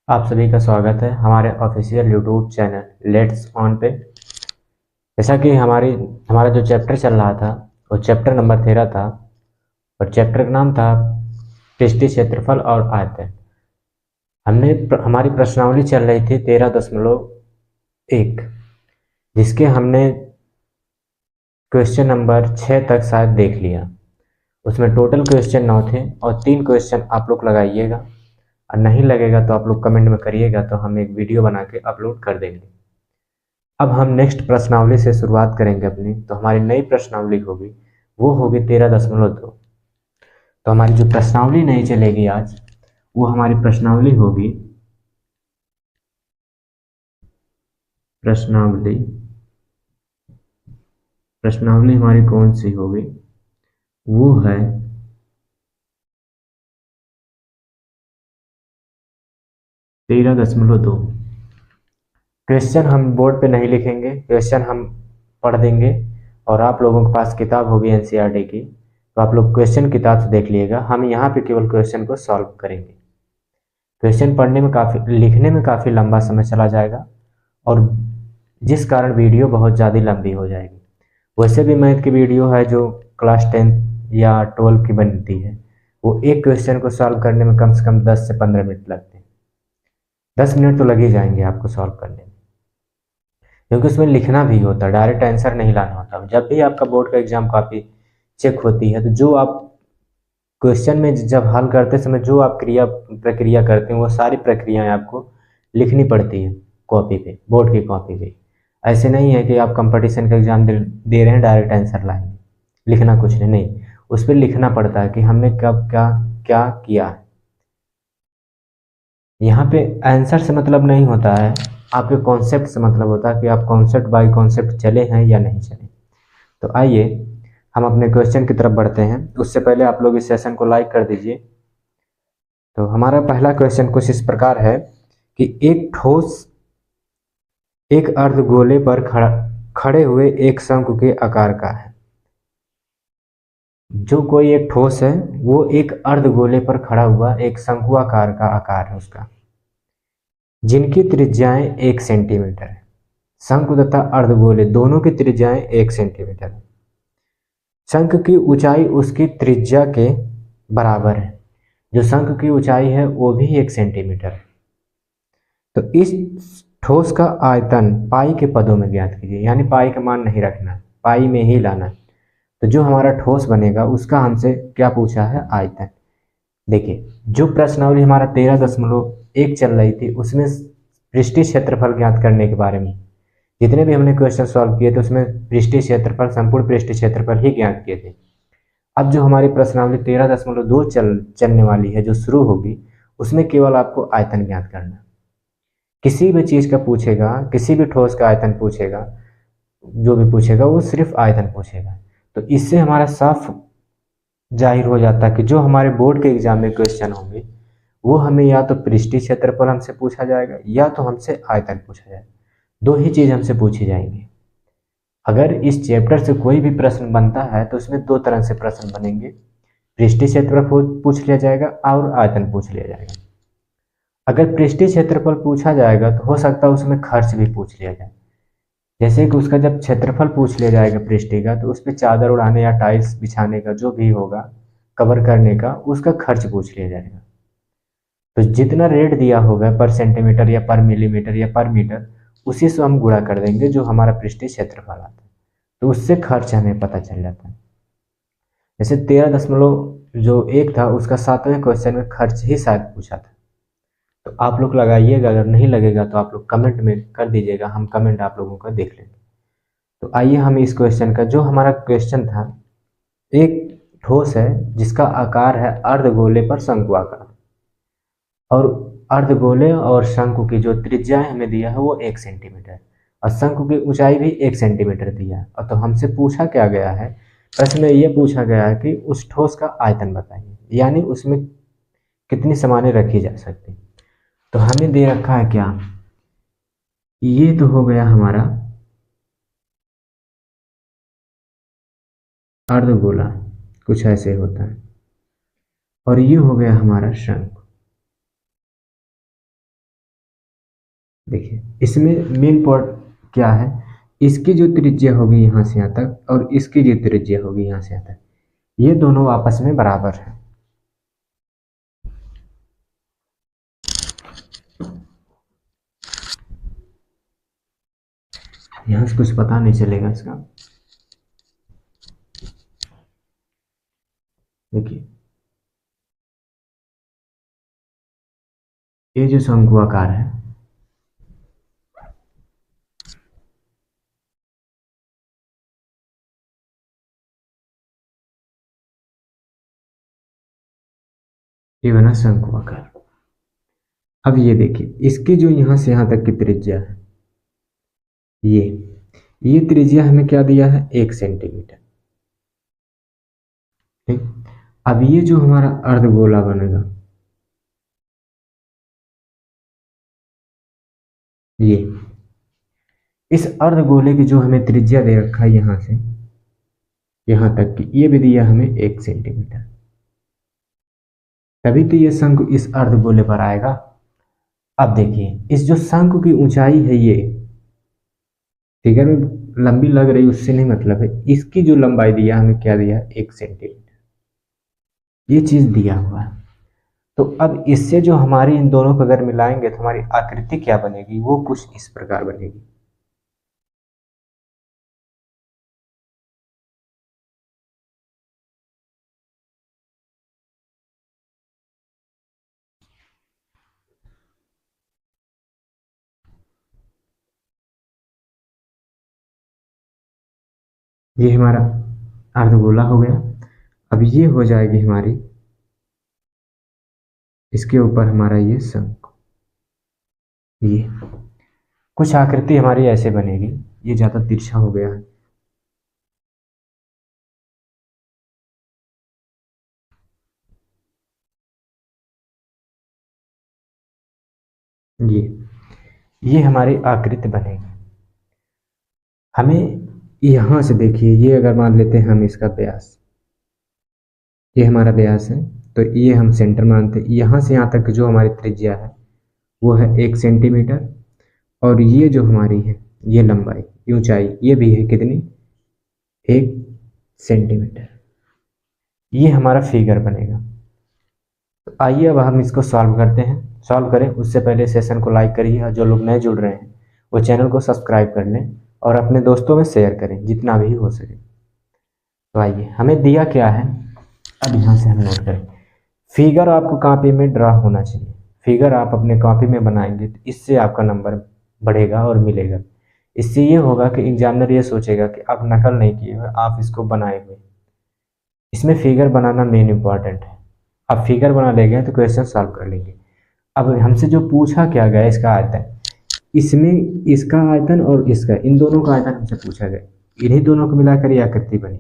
आप सभी का स्वागत है हमारे official YouTube channel let's on पे। जैसा कि हमारा जो चैप्टर चल रहा था वो चैप्टर नंबर 13 था और चैप्टर का नाम था पृष्ठीय क्षेत्रफल और आयतन। हमारी प्रश्नावली चल रही थी 13.1, जिसके हमने क्वेश्चन नंबर 6 तक शायद देख लिया। उसमें टोटल क्वेश्चन 9 थे और 3 क्वेश्चन आप लोग लगाइएगा और नहीं लगेगा तो आप लोग कमेंट में करिएगा, तो हम एक वीडियो बना के अपलोड कर देंगे। अब हम नेक्स्ट प्रश्नावली से शुरुआत करेंगे अपनी। तो हमारी नई प्रश्नावली होगी, वो होगी 13.2। तो हमारी जो प्रश्नावली नहीं चलेगी आज, वो हमारी प्रश्नावली प्रश्नावली हमारी कौन सी होगी, वो है 13.2। क्वेश्चन हम बोर्ड पे नहीं लिखेंगे, क्वेश्चन हम पढ़ देंगे और आप लोगों के पास किताब होगी एनसीईआरटी की, तो आप लोग क्वेश्चन किताब से देख लीजिएगा। हम यहाँ पे केवल क्वेश्चन को सॉल्व करेंगे। क्वेश्चन पढ़ने में लिखने में काफ़ी लंबा समय चला जाएगा और जिस कारण वीडियो बहुत ज़्यादा लंबी हो जाएगी। वैसे भी मैथ की वीडियो है जो क्लास 10 या 12 की बनती है, वो एक क्वेश्चन को सॉल्व करने में कम से कम 10 से 15 मिनट लगते हैं। 10 मिनट तो लग ही जाएंगे आपको सॉल्व करने में, क्योंकि उसमें लिखना भी होता है, डायरेक्ट आंसर नहीं लाना होता। जब भी आपका बोर्ड का एग्जाम कॉपी चेक होती है, तो जो आप क्वेश्चन में जब हल करते समय जो आप प्रक्रिया करते हैं, वो सारी प्रक्रियाएं आपको लिखनी पड़ती है कॉपी पे, बोर्ड की कॉपी पे। ऐसे नहीं है कि आप कंपटीशन का एग्जाम दे रहे हैं डायरेक्ट आंसर लाएंगे, लिखना कुछ नहीं, उस पर लिखना पड़ता है कि हमने कब क्या क्या किया है। यहाँ पे आंसर से मतलब नहीं होता है, आपके कॉन्सेप्ट से मतलब होता है कि आप कॉन्सेप्ट बाय कॉन्सेप्ट चले हैं या नहीं चले। तो आइए हम अपने क्वेश्चन की तरफ बढ़ते हैं। उससे पहले आप लोग इस सेशन को लाइक कर दीजिए। तो हमारा पहला क्वेश्चन कुछ इस प्रकार है कि एक ठोस एक अर्धगोले पर खड़े हुए एक शंकु के आकार का है। जो कोई एक ठोस है वो एक अर्धगोले पर खड़ा हुआ एक शंकुआकार का आकार है उसका, जिनकी त्रिज्याएं 1 सेंटीमीटर है। शंकु तथा अर्धगोले दोनों की त्रिज्याएं 1 सेंटीमीटर है। शंख की ऊंचाई उसकी त्रिज्या के बराबर है। जो शंख की ऊंचाई है वो भी 1 सेंटीमीटर है। तो इस ठोस का आयतन पाई के पदों में ज्ञात कीजिए, यानी पाई का मान नहीं रखना, पाई में ही लाना। तो जो हमारा ठोस बनेगा उसका हमसे क्या पूछा है, आयतन। देखिए जो प्रश्नावली हमारा 13.1 चल रही थी उसमें पृष्ठीय क्षेत्रफल ज्ञात करने के बारे में, जितने भी हमने क्वेश्चन सॉल्व किए थे उसमें पृष्ठीय क्षेत्रफल, संपूर्ण पृष्ठीय क्षेत्रफल ही ज्ञात किए थे। अब जो हमारी प्रश्नावली 13.2 चलने वाली है, जो शुरू होगी, उसमें केवल आपको आयतन ज्ञात करना। किसी भी चीज का पूछेगा, किसी भी ठोस का आयतन पूछेगा, जो भी पूछेगा वो सिर्फ आयतन पूछेगा। तो इससे हमारा साफ जाहिर हो जाता है कि जो हमारे बोर्ड के एग्जाम में क्वेश्चन होंगे वो हमें या तो पृष्ठीय क्षेत्रफल हमसे पूछा जाएगा या तो हमसे आयतन पूछा जाएगा। दो ही चीज हमसे पूछी जाएंगी। अगर इस चैप्टर से कोई भी प्रश्न बनता है तो उसमें दो तरह से प्रश्न बनेंगे, पृष्ठीय क्षेत्रफल पूछ लिया जाएगा और आयतन पूछ लिया जाएगा। अगर पृष्ठीय क्षेत्रफल पूछा जाएगा तो हो सकता है उसमें खर्च भी पूछ लिया जाए। जैसे कि उसका जब क्षेत्रफल पूछ लिया जाएगा पृष्ठीय का, तो उस पर चादर उड़ाने या टाइल्स बिछाने का जो भी होगा, कवर करने का, उसका खर्च पूछ लिया जाएगा। तो जितना रेट दिया होगा पर सेंटीमीटर या पर मिलीमीटर या पर मीटर, उसी से हम गुणा कर देंगे जो हमारा पृष्ठीय क्षेत्रफल आता है। तो उससे खर्च हमें पता चल जाता है। जैसे 13.1 था, उसका 7वें क्वेश्चन में खर्च ही शायद पूछा था। तो आप लोग लगाइएगा, अगर नहीं लगेगा तो आप लोग कमेंट में कर दीजिएगा, हम कमेंट आप लोगों का देख लेंगे। तो आइए हम इस क्वेश्चन का, जो हमारा क्वेश्चन था, एक ठोस है जिसका आकार है अर्धगोले पर शंकुआकार, और अर्धगोले और शंकु की जो त्रिज्याएं हमें दिया है वो 1 सेंटीमीटर, और शंकु की ऊंचाई भी 1 सेंटीमीटर दिया है। और तो हमसे पूछा क्या गया है, प्रश्न में ये पूछा गया है कि उस ठोस का आयतन बताइए, यानी उसमें कितनी सामानें रखी जा सकती। तो हमें दे रखा है क्या, ये तो हो गया हमारा अर्धगोला, कुछ ऐसे होता है, और ये हो गया हमारा शंकु। देखिए इसमें मेन पॉइंट क्या है, इसकी जो त्रिज्या होगी यहाँ से यहाँ तक और इसकी जो त्रिज्या होगी यहाँ से यहाँ तक, ये दोनों आपस में बराबर है। यहाँ से कुछ पता नहीं चलेगा इसका। देखिए ये जो शंकु आकार है, ये बना शंकु आकार। अब ये देखिए इसकी जो यहाँ से यहाँ तक की त्रिज्या है, ये त्रिज्या हमें क्या दिया है, 1 सेंटीमीटर। ठीक, अब ये जो हमारा अर्धगोला बनेगा, ये इस अर्धगोले की जो हमें त्रिज्या दे रखा है यहाँ से यहाँ तक की, ये भी दिया हमें 1 सेंटीमीटर। तभी तो ये शंकु इस अर्धगोले पर आएगा। अब देखिए इस जो शंकु की ऊंचाई है, ये फिगर में लंबी लग रही उससे नहीं मतलब है, इसकी जो लंबाई दिया हमें क्या दिया, 1 सेंटीमीटर, ये चीज दिया हुआ है। तो अब इससे जो हमारी इन दोनों को अगर मिलाएंगे तो हमारी आकृति क्या बनेगी, वो कुछ इस प्रकार बनेगी। ये हमारा अर्धगोला हो गया। अब ये हो जाएगी हमारी, इसके ऊपर हमारा ये शंकु, ये कुछ आकृति हमारी ऐसे बनेगी। ये ज्यादा तिरछा हो गया है। ये हमारी आकृति बनेगी। हमें यहां से देखिए, ये अगर मान लेते हैं हम इसका व्यास, ये हमारा व्यास है, तो ये हम सेंटर मानते हैं। यहाँ से यहाँ तक जो हमारी त्रिज्या है वो है 1 सेंटीमीटर, और ये जो हमारी है ये लंबाई, ऊंचाई, ये भी है कितनी, 1 सेंटीमीटर। ये हमारा फिगर बनेगा। तो आइए अब हम इसको सॉल्व करते हैं। सॉल्व करें उससे पहले सेशन को लाइक करिए, और जो लोग नए जुड़ रहे हैं वो चैनल को सब्सक्राइब कर लें और अपने दोस्तों में शेयर करें जितना भी हो सके। तो आइए, हमें दिया क्या है, अब यहाँ से हम नोट करें। फिगर आपको कॉपी में ड्रा होना चाहिए। फिगर आप अपने कॉपी में बनाएंगे तो इससे आपका नंबर बढ़ेगा और मिलेगा। इससे ये होगा कि एग्जामिनर ये सोचेगा कि आप नकल नहीं किए हुए, आप इसको बनाए हुए। इसमें फिगर बनाना मेन इंपॉर्टेंट है। आप फिगर बना लेंगे तो क्वेश्चन सॉल्व कर लेंगे। अब हमसे जो पूछा क्या गया, इसका आयतन, इसमें इसका आयतन और इसका, इन दोनों का आयतन हमसे पूछा गया। इन्हीं दोनों को मिलाकर ये आकृति बनी।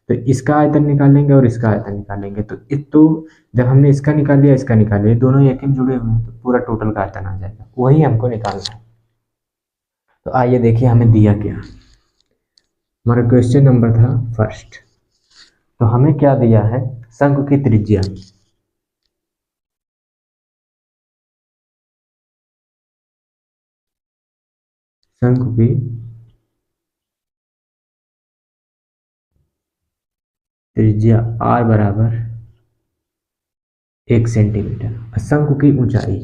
तो इसका आयतन निकालेंगे और इसका आयतन निकालेंगे, तो जब हमने इसका निकाल लिया, इसका निकाल लिया, दोनों एक में जुड़े हुए हैं, तो पूरा टोटल का आयतन आ जाएगा। वही हमको निकालना है। तो आइए देखिए हमें दिया क्या। हमारा क्वेश्चन नंबर था फर्स्ट। तो हमें क्या दिया है, शंकु की त्रिज्या, शंकु की त्रिज्या r बराबर 1 सेंटीमीटर। शंकु की ऊंचाई,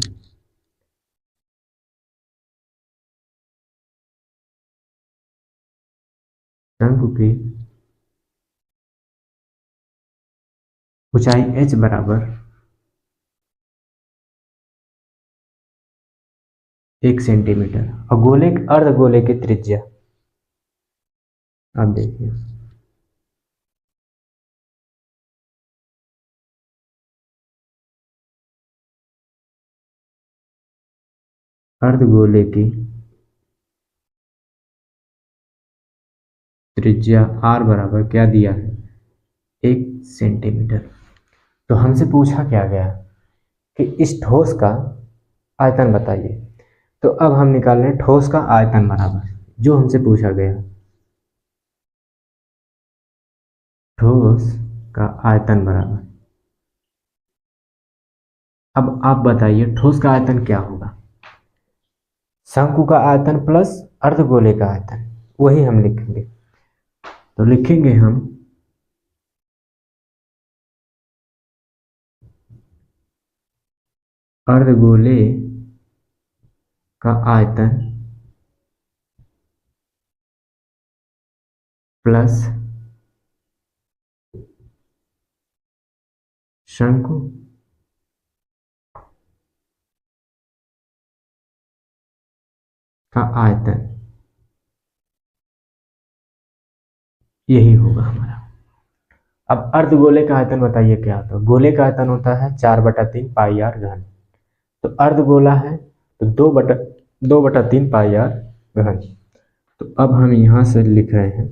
शंकु की ऊंचाई h बराबर 1 सेंटीमीटर, और गोले, अर्धगोले की त्रिज्या, आप देखिए अर्धगोले की त्रिज्या r बराबर क्या दिया है, 1 सेंटीमीटर। तो हमसे पूछा क्या गया कि इस ठोस का आयतन बताइए। तो अब हम निकाल रहे हैं ठोस का आयतन बराबर, जो हमसे पूछा गया, ठोस का आयतन बराबर। अब आप बताइए ठोस का आयतन क्या होगा। शंकु का आयतन प्लस अर्धगोले का आयतन, वही हम लिखेंगे। तो लिखेंगे हम अर्धगोले का आयतन प्लस शंकु का आयतन, यही होगा हमारा। अब अर्धगोले का आयतन बताइए क्या होता है। गोले का आयतन होता है 4/3 पाई आर घन। तो अर्धगोला है तो 2/3 पाई आर घन। तो अब हम यहां से लिख रहे हैं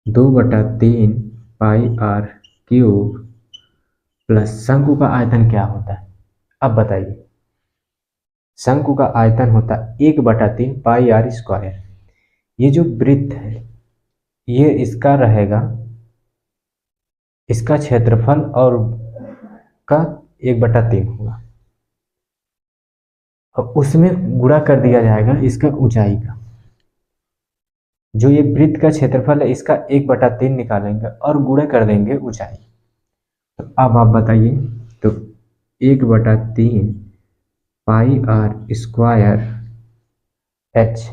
2/3 पाई आर क्यूब प्लस शंकु का आयतन क्या होता है। अब बताइए, शंकु का आयतन होता है 1/3 पाई आर स्क्वायर। ये जो वृत्त है ये इसका रहेगा, इसका क्षेत्रफल और का 1/3 होगा और उसमें गुणा कर दिया जाएगा इसका ऊंचाई का। जो ये वृत्त का क्षेत्रफल है इसका 1/3 निकालेंगे और गुणा कर देंगे ऊंचाई। तो अब आप बताइए, तो 1/3 पाई आर स्क्वायर एच,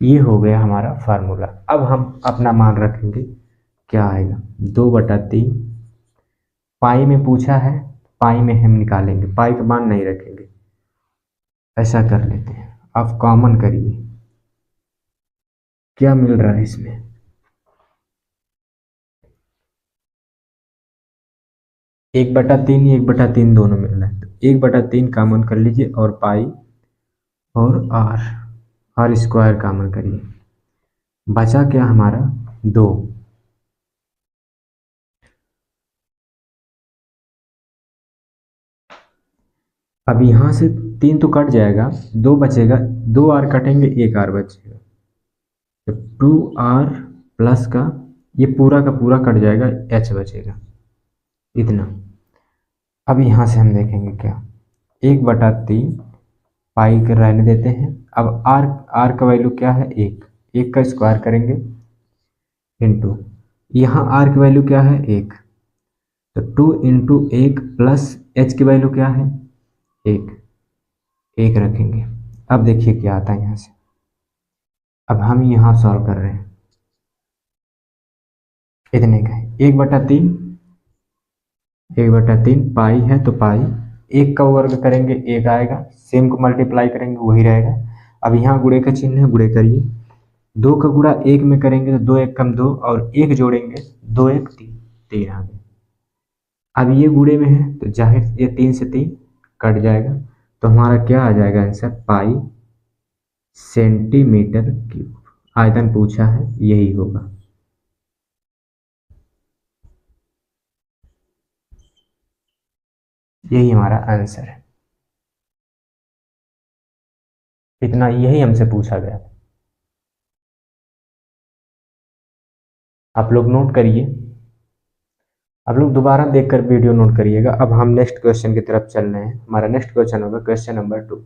ये हो गया हमारा फार्मूला। अब हम अपना मान रखेंगे, क्या आएगा 2/3 पाई में पूछा है, पाई में हम निकालेंगे, पाई का मान नहीं रखेंगे। ऐसा कर लेते हैं, आप कॉमन करिए क्या मिल रहा है इसमें। 1/3 1/3 दोनों मिल रहा है, तो 1/3 कॉमन कर लीजिए और पाई और आर स्क्वायर कॉमन करिए, बचा क्या हमारा 2। अब यहाँ से 3 तो कट जाएगा, 2 बचेगा, 2 आर कटेंगे, 1 आर बचेगा, तो 2r प्लस का ये पूरा का पूरा कट जाएगा, h बचेगा इतना। अब यहाँ से हम देखेंगे क्या, 1/3 पाई कर रहने देते हैं। अब r का वैल्यू क्या है 1 का स्क्वायर करेंगे इंटू, यहाँ r की वैल्यू क्या है 1, तो 2 इंटू 1 प्लस h की वैल्यू क्या है 1 रखेंगे। अब देखिए क्या आता है यहाँ से। अब हम यहाँ सॉल्व कर रहे हैं, इतने का है 1/3 पाई है तो पाई, 1 का वर्ग करेंगे 1 आएगा, सेम को मल्टीप्लाई करेंगे वही रहेगा। अब यहाँ गुणे का चिन्ह है, गुणे करिए, 2 का गुणा 1 में करेंगे तो 2 1 कम 2 और 1 जोड़ेंगे 2 1 3 आ गए। अब ये गुणे में है तो जाहिर ये 3 से 3 कट जाएगा, तो हमारा क्या आ जाएगा आंसर, पाई सेंटीमीटर क्यूब। आयतन पूछा है यही होगा। यही हमारा आंसर है, इतना यही हमसे पूछा गया। आप लोग नोट करिए, आप लोग दोबारा देखकर वीडियो नोट करिएगा। अब हम नेक्स्ट क्वेश्चन की तरफ चल रहे हैं। हमारा नेक्स्ट क्वेश्चन होगा क्वेश्चन नंबर 2।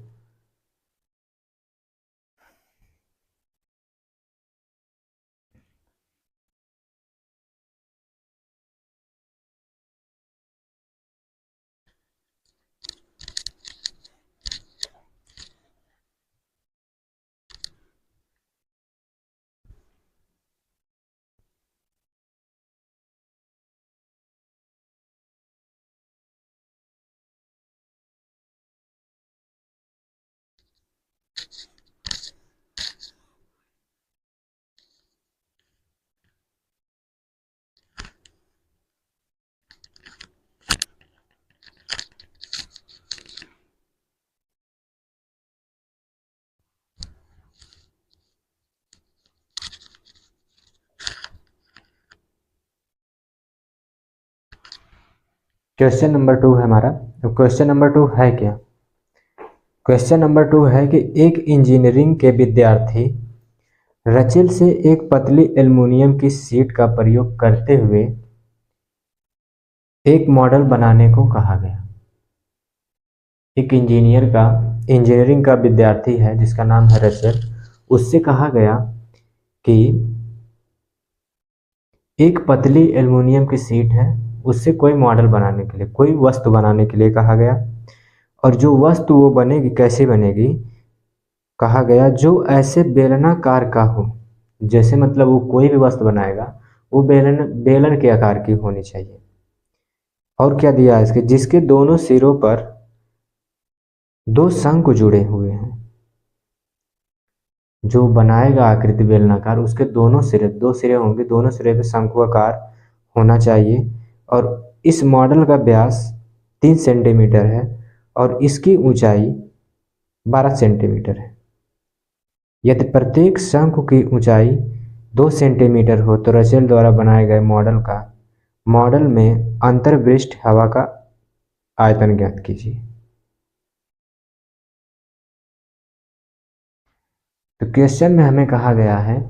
क्वेश्चन नंबर 2 है हमारा। तो क्वेश्चन नंबर 2 है क्या, क्वेश्चन नंबर 2 है कि एक इंजीनियरिंग के विद्यार्थी रचिल से एक पतली एल्युमिनियम की शीट का प्रयोग करते हुए एक मॉडल बनाने को कहा गया। एक इंजीनियरिंग का विद्यार्थी है जिसका नाम है रसेल। उससे कहा गया कि एक पतली एल्युमिनियम की शीट है, उससे कोई मॉडल बनाने के लिए, कोई वस्तु बनाने के लिए कहा गया। और जो वस्तु वो बनेगी कैसे बनेगी, कहा गया जो ऐसे बेलनाकार का हो, जैसे मतलब वो कोई भी वस्तु बनाएगा वो बेलन बेलन के आकार की होनी चाहिए। और क्या दिया है इसके, जिसके दोनों सिरों पर दो शंकु जुड़े हुए हैं। जो बनाएगा आकृति बेलनाकार, उसके दो सिरे होंगे, दोनों सिरे पे शंकुआकार होना चाहिए। और इस मॉडल का व्यास 3 सेंटीमीटर है और इसकी ऊंचाई 12 सेंटीमीटर है। यदि प्रत्येक शंकु की ऊंचाई 2 सेंटीमीटर हो तो रसेल द्वारा बनाए गए मॉडल में अंतर्पृष्ठ हवा का आयतन ज्ञात कीजिए। तो क्वेश्चन में हमें कहा गया है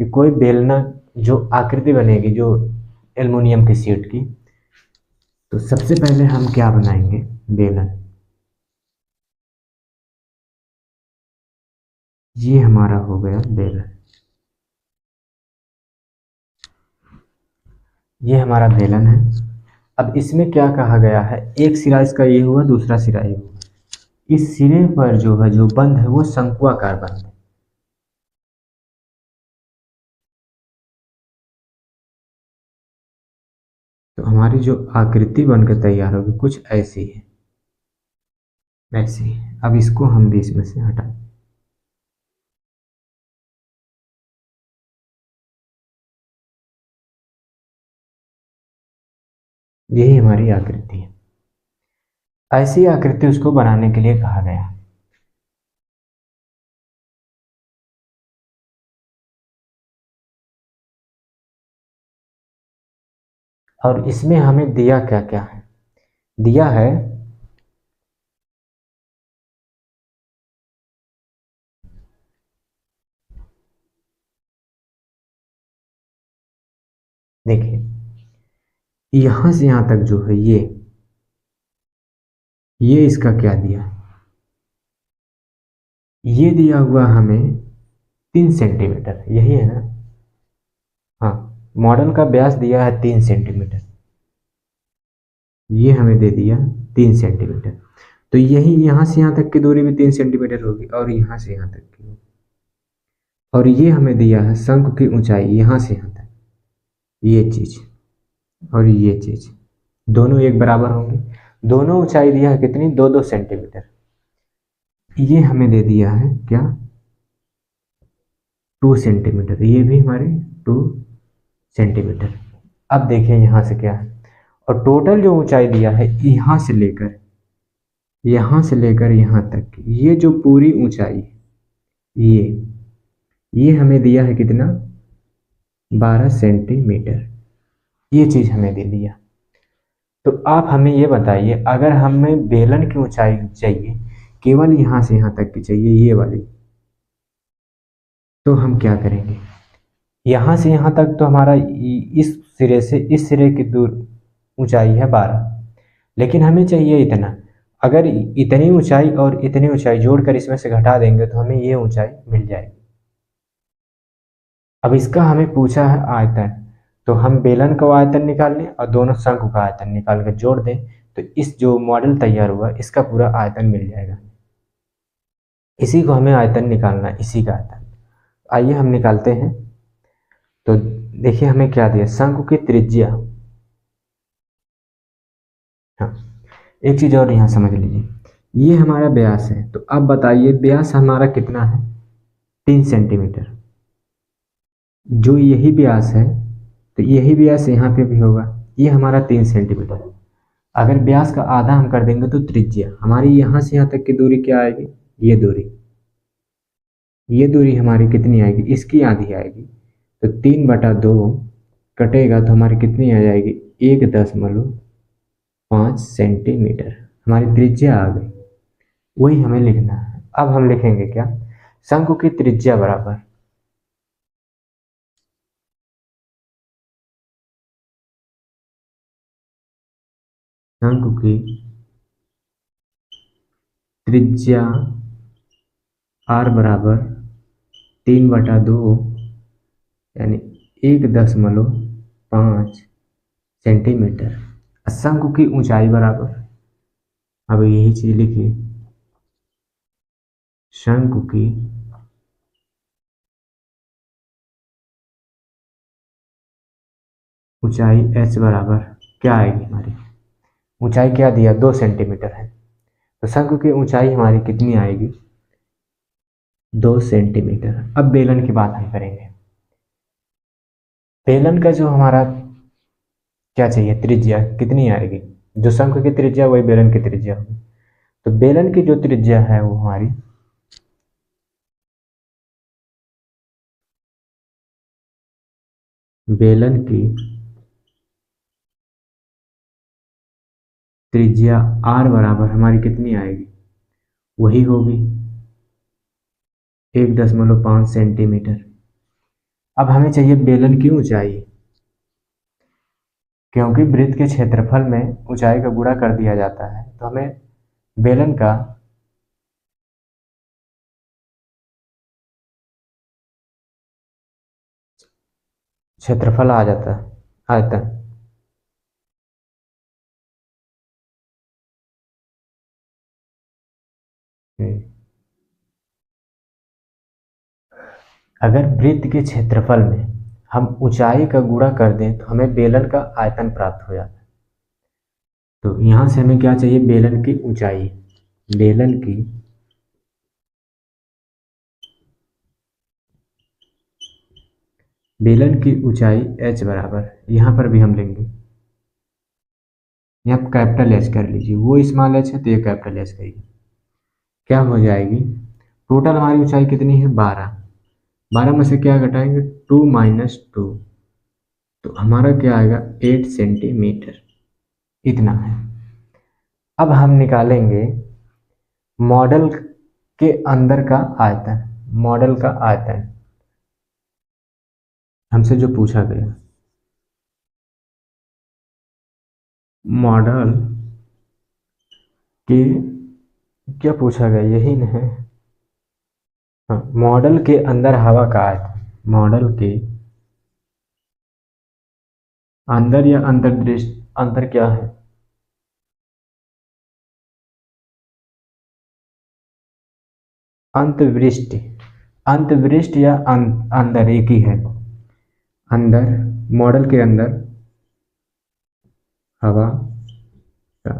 कि कोई बेलना जो आकृति बनेगी जो एल्युमिनियम की शीट की, तो सबसे पहले हम क्या बनाएंगे, बेलन। ये हमारा हो गया बेलन। ये हमारा बेलन है। अब इसमें क्या कहा गया है, एक सिरा इसका ये हुआ, दूसरा सिरा ये हुआ। इस सिरे पर जो है जो बंध है वो शंकुआकार बंध है। तो हमारी जो आकृति बनकर तैयार होगी कुछ ऐसी है, ऐसी है। अब इसको हम भी इसमें से हटाएं। यही हमारी आकृति है। ऐसी आकृति उसको बनाने के लिए कहा गया। और इसमें हमें दिया क्या क्या है, दिया है देखिए, यहां से यहां तक जो है ये इसका क्या दिया है, ये दिया हुआ हमें 3 सेंटीमीटर, यही है ना। हाँ, मॉडल का व्यास दिया है 3 सेंटीमीटर, ये हमें दे दिया 3 सेंटीमीटर। तो यही यहाँ से यहाँ तक की दूरी भी 3 सेंटीमीटर होगी और यहाँ से यहाँ तक की होगी। और ये हमें दिया है शंकु की ऊंचाई यहाँ से यहाँ तक, ये चीज और ये चीज दोनों एक बराबर होंगे। दोनों ऊंचाई दिया है कितनी, 2-2 सेंटीमीटर। ये हमें दे दिया है क्या, 2 सेंटीमीटर। ये भी हमारे 2 सेंटीमीटर। अब देखिए यहाँ से क्या है, और टोटल जो ऊंचाई दिया है यहाँ से लेकर यहाँ तक की, ये जो पूरी ऊंचाई ये हमें दिया है कितना, 12 सेंटीमीटर। ये चीज हमें दे दिया। तो आप हमें ये बताइए, अगर हमें बेलन की ऊंचाई चाहिए, केवल यहाँ से यहाँ तक की चाहिए, ये वाली, तो हम क्या करेंगे, यहाँ से यहाँ तक तो हमारा इस सिरे से इस सिरे की दूर ऊंचाई है 12, लेकिन हमें चाहिए इतना। अगर इतनी ऊंचाई और इतनी ऊंचाई जोड़कर इसमें से घटा देंगे तो हमें ये ऊंचाई मिल जाएगी। अब इसका हमें पूछा है आयतन, तो हम बेलन का आयतन निकाल लें और दोनों शंकु का आयतन निकाल कर जोड़ दें, तो इस जो मॉडल तैयार हुआ इसका पूरा आयतन मिल जाएगा। इसी को हमें आयतन निकालना है, इसी का आयतन। आइए हम निकालते हैं। तो देखिए हमें क्या दिया, शंकु की त्रिज्या। हाँ, एक चीज और यहाँ समझ लीजिए, ये हमारा व्यास है। तो अब बताइए व्यास हमारा कितना है, 3 सेंटीमीटर। जो यही व्यास है तो यही व्यास यहाँ पे भी होगा, ये हमारा 3 सेंटीमीटर। अगर व्यास का आधा हम कर देंगे तो त्रिज्या हमारी यहाँ से यहाँ तक की दूरी क्या आएगी, ये दूरी हमारी कितनी आएगी, इसकी आधी आएगी। तो 3/2 कटेगा तो हमारी कितनी आ जाएगी, 1.5 सेंटीमीटर हमारी त्रिज्या आ गई। वही हमें लिखना है। अब हम लिखेंगे क्या, शंकु की त्रिज्या बराबर शंकु की त्रिज्या r बराबर 3/2 यानी 1.5 सेंटीमीटर। शंकु की ऊंचाई बराबर, अब यही चीज लिखिए, शंकु की ऊंचाई h बराबर क्या आएगी, हमारी ऊंचाई क्या दिया, 2 सेंटीमीटर है, तो शंकु की ऊंचाई हमारी कितनी आएगी, 2 सेंटीमीटर। अब बेलन की बात हम करेंगे। बेलन का जो हमारा क्या चाहिए, त्रिज्या कितनी आएगी, जो शंकु की त्रिज्या वही बेलन की त्रिज्या होगी। तो बेलन की जो त्रिज्या है वो हमारी बेलन की त्रिज्या r बराबर हमारी कितनी आएगी, वही होगी 1.5 सेंटीमीटर। अब हमें चाहिए बेलन की ऊंचाई, क्योंकि वृत्त के क्षेत्रफल में ऊंचाई का गुणा कर दिया जाता है, तो हमें बेलन का क्षेत्रफल आ जाता है, आयतन। अगर वृत्त के क्षेत्रफल में हम ऊंचाई का गुणा कर दें तो हमें बेलन का आयतन प्राप्त हो जाता है। तो यहां से हमें क्या चाहिए, बेलन की ऊंचाई, बेलन की ऊंचाई h बराबर, यहां पर भी हम लेंगे, यहाँ कैपिटल एच कर लीजिए, वो स्मॉल एच है तो ये कैपिटल एच करिए, क्या हो जाएगी, टोटल हमारी ऊंचाई कितनी है, 12, 12 में से क्या घटाएंगे, 2 - 2, तो हमारा क्या आएगा, 8 सेंटीमीटर, इतना है। अब हम निकालेंगे मॉडल के अंदर का आयतन, मॉडल का आयतन हमसे जो पूछा गया, मॉडल के क्या पूछा गया, यही न है, हाँ, मॉडल के अंदर हवा का आयतन, मॉडल के अंदर या अंतर्दृष्टि, अंतर क्या है, अंतर्वृष्टि, अंतर्वृष्टि या अंदर एक ही है, अंदर, मॉडल के अंदर हवा का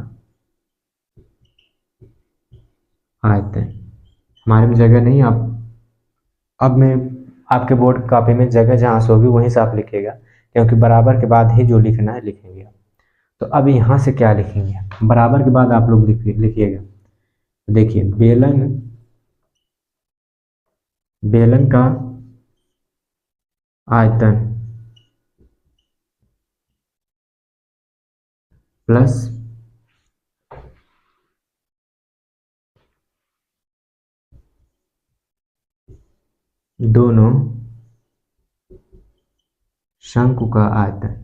आयतन, हमारे में जगह नहीं, आप अब मैं आपके बोर्ड कॉपी में जगह जहाँ से होगी वहीं से आप लिखिएगा, क्योंकि बराबर के बाद ही जो लिखना है लिखेंगे। तो अब यहाँ से क्या लिखेंगे, बराबर के बाद आप लोग लिखिएगा, देखिए बेलन का आयतन प्लस दोनों शंकु का आयतन,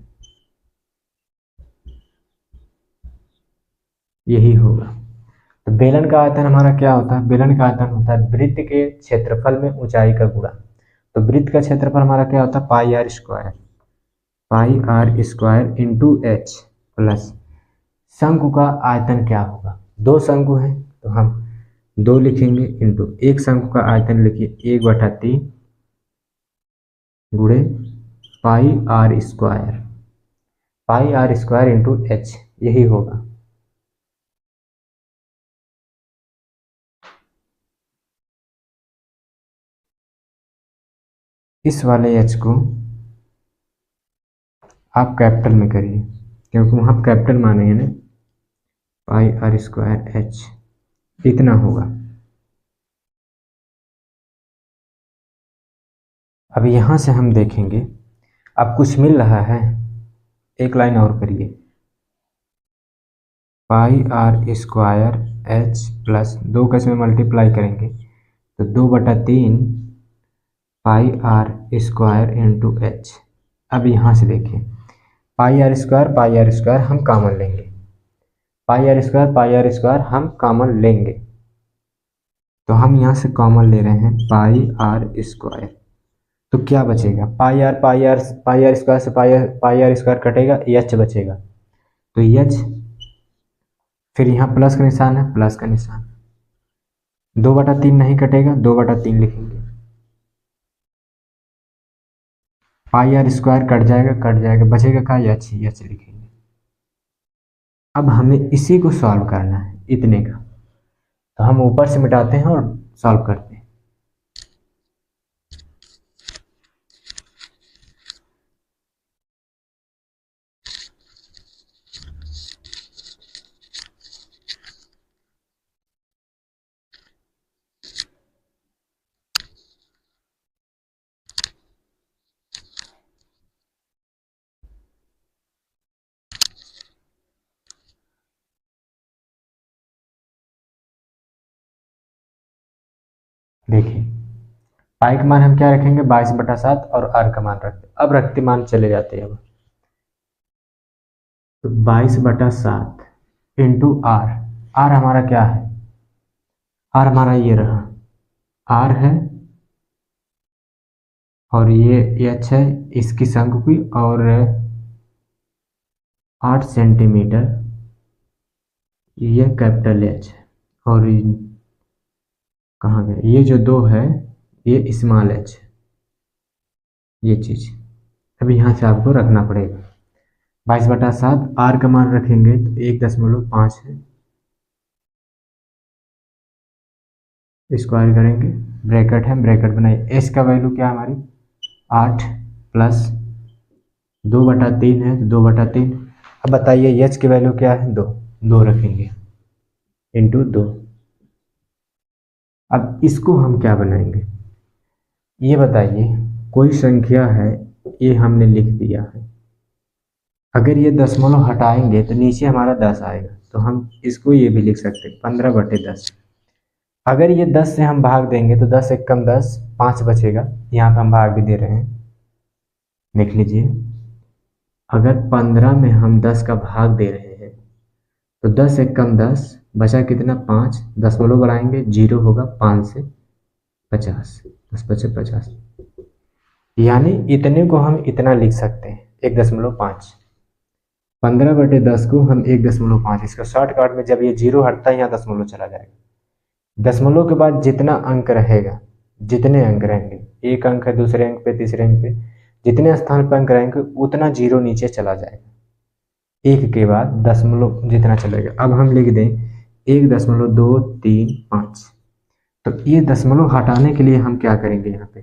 यही होगा। तो बेलन का आयतन हमारा क्या होता है, बेलन का आयतन होता है वृत्त के क्षेत्रफल में ऊंचाई का गुणा। तो वृत्त का क्षेत्रफल हमारा क्या होता है, pi R square into H plus शंकु का आयतन क्या होगा, 2 शंकु हैं तो हम 2 लिखेंगे इंटू एक शंकु का आयतन लिखिए 1/3 गुणे पाई आर स्क्वायर इंटू एच, यही होगा। इस वाले एच को आप कैपिटल में करिए, क्योंकि वहाँ कैपिटल मानेंगे ना, पाई आर स्क्वायर एच, इतना होगा। अब यहाँ से हम देखेंगे, अब कुछ मिल रहा है, एक लाइन और करिए, पाई आर स्क्वायर एच प्लस 2 का इसमें मल्टीप्लाई करेंगे तो 2/3 पाई आर स्क्वायर इंटू एच। अब यहाँ से देखिए, पाई आर स्क्वायर हम कॉमन लेंगे, पाई आर स्क्वायर हम कॉमन लेंगे, तो हम यहाँ से कॉमन ले रहे हैं पाई आर स्क्वायर। तो क्या बचेगा, पाई आर स्क्वायर से पाई आर स्क्वायर कटेगा, एच बचेगा। तो एच, फिर यहाँ प्लस का निशान है, प्लस का निशान, 2/3 नहीं कटेगा, 2/3 लिखेंगे। पाई आर स्क्वायर कट जाएगा, बचेगा का एच, एच लिखेंगे। अब हमें इसी को सॉल्व करना है, इतने का, तो हम ऊपर से मिटाते हैं और सॉल्व करते हैं। देखिए, पाई का मान हम क्या रखेंगे, 22/7, और आर का मान रखते, अब रखते मान चले जाते हैं। अब तो 22/7 इंटू आर, आर हमारा क्या है, आर हमारा ये रहा, आर है, और ये एच है, इसकी शंकु और 8 सेंटीमीटर, ये कैपिटल एच है, और कहाँ गए, ये जो 2 है ये स्मॉल एच है, ये चीज़ अभी यहाँ से आपको रखना पड़ेगा। 22/7 आर का मान रखेंगे तो 1.5 है, स्क्वायर करेंगे, ब्रैकेट है, ब्रैकेट बनाइए, एच का वैल्यू क्या है हमारी 8 प्लस 2/3 है, तो 2/3। अब बताइए एच की वैल्यू क्या है, 2 रखेंगे इंटू 2। अब इसको हम क्या बनाएंगे, ये बताइए, कोई संख्या है, ये हमने लिख दिया है, अगर ये दशमलव हटाएंगे तो नीचे हमारा 10 आएगा, तो हम इसको ये भी लिख सकते हैं 15/10। अगर ये 10 से हम भाग देंगे तो 10 एक कम 10, 5 बचेगा, यहाँ पे हम भाग भी दे रहे हैं, देख लीजिए। अगर 15 में हम 10 का भाग दे रहे हैं तो 10 एक कम 10, बचा कितना 5, दशमलव बढ़ाएंगे 0 होगा, 5 से 50, 10 बचे 50, यानी इतने को हम इतना लिख सकते हैं 1.5। 15/10 को हम 1.5, इसका शॉर्टकट में जब ये 0 हटता है यहाँ दशमलव चला जाएगा, दशमलव के बाद जितना अंक रहेगा, जितने अंक रहेंगे, एक अंक है दूसरे अंक पे, तीसरे अंक पे, जितने स्थान पर अंक रहेंगे उतना 0 नीचे चला जाएगा, एक के बाद दशमलव जितना चलेगा। अब हम लिख दें 1.235, तो ये दशमलव हटाने के लिए हम क्या करेंगे यहाँ पे,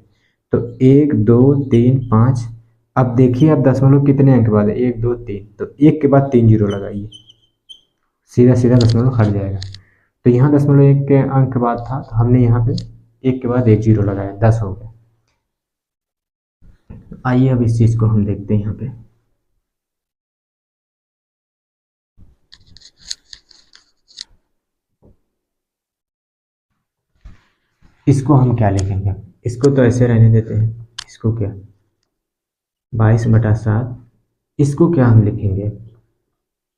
तो 1 2 3 5। अब देखिए, अब दशमलव कितने अंक बाद है, 1 2 3, तो 1 के बाद 3 जीरो लगाइए, सीधा सीधा दशमलव हट जाएगा। तो यहाँ दशमलव 1 के अंक बाद था, तो हमने यहाँ पे 1 के बाद 1 जीरो लगाया, 10 हो गया। आइए अब इस चीज़ को हम देखते हैं यहाँ पे, इसको हम क्या लिखेंगे, इसको तो ऐसे रहने देते हैं, इसको क्या 22/7, इसको क्या हम लिखेंगे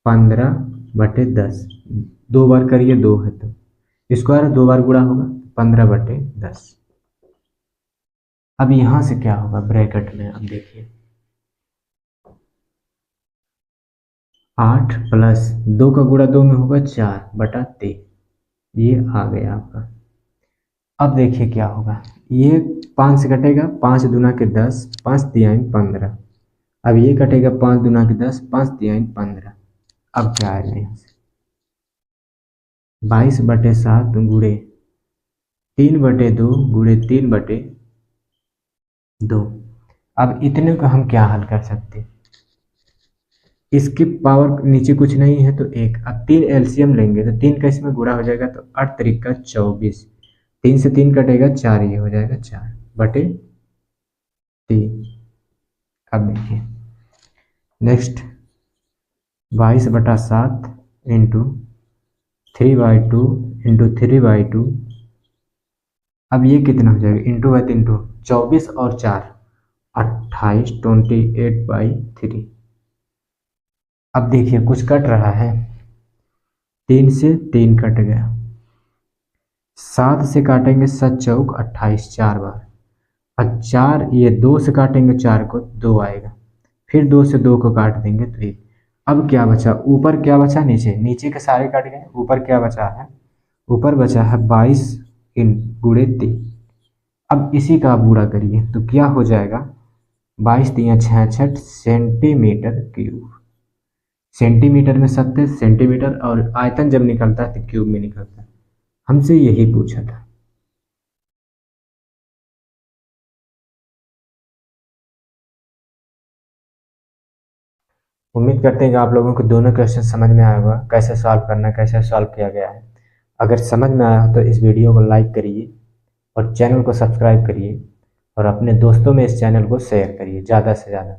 15/10, 2 बार करिए 2 है तो स्क्वायर 2 बार गुणा होगा, 15/10। अब यहाँ से क्या होगा ब्रैकेट में, अब देखिए 8 प्लस 2 का गुणा 2 में होगा 4/3, ये आ गया आपका। अब देखिए क्या होगा, ये 5 से कटेगा, 5 दूना के 10, 5 तिहाई 15। अब ये कटेगा 5 दूना के 10, 5 तिहाई 15। अब क्या आएगा यहाँ से 22/7 गुणे 3/2 गुणे 3/2। अब इतने को हम क्या हल कर सकते हैं, इसकी पावर नीचे कुछ नहीं है तो 1, अब 3 एलसीएम लेंगे तो 3 का इसमें गुणा हो जाएगा, तो 8 3 का 24, 3 से 3 कटेगा 4, ये हो जाएगा 4/3। अब देखिए नेक्स्ट 22/7 इंटू 3/2 इंटू 3/2। अब ये कितना हो जाएगा, इंटू है 3 टू 24 और 4 28, 28/3। अब देखिए कुछ कट रहा है, 3 से 3 कट गया। 7 से काटेंगे 7 चौक 28, 4 बार। और 4 ये 2 से काटेंगे 4 को 2 आएगा। फिर 2 से 2 को काट देंगे तो 1। अब क्या बचा, ऊपर क्या बचा, नीचे, नीचे के सारे कट गए, ऊपर क्या बचा है, ऊपर बचा है 22 इन गुणे 3। अब इसी का आप गुणा करिए तो क्या हो जाएगा, 22 तिया 66 सेंटीमीटर क्यूब। सेंटीमीटर में 70 सेंटीमीटर, और आयतन जब निकलता है तो क्यूब में निकलता है। हमसे यही पूछा था। उम्मीद करते हैं कि आप लोगों को दोनों क्वेश्चन समझ में आया होगा, कैसे सॉल्व करना है, कैसे सॉल्व किया गया है। अगर समझ में आया हो तो इस वीडियो को लाइक करिए और चैनल को सब्सक्राइब करिए और अपने दोस्तों में इस चैनल को शेयर करिए ज़्यादा से ज़्यादा।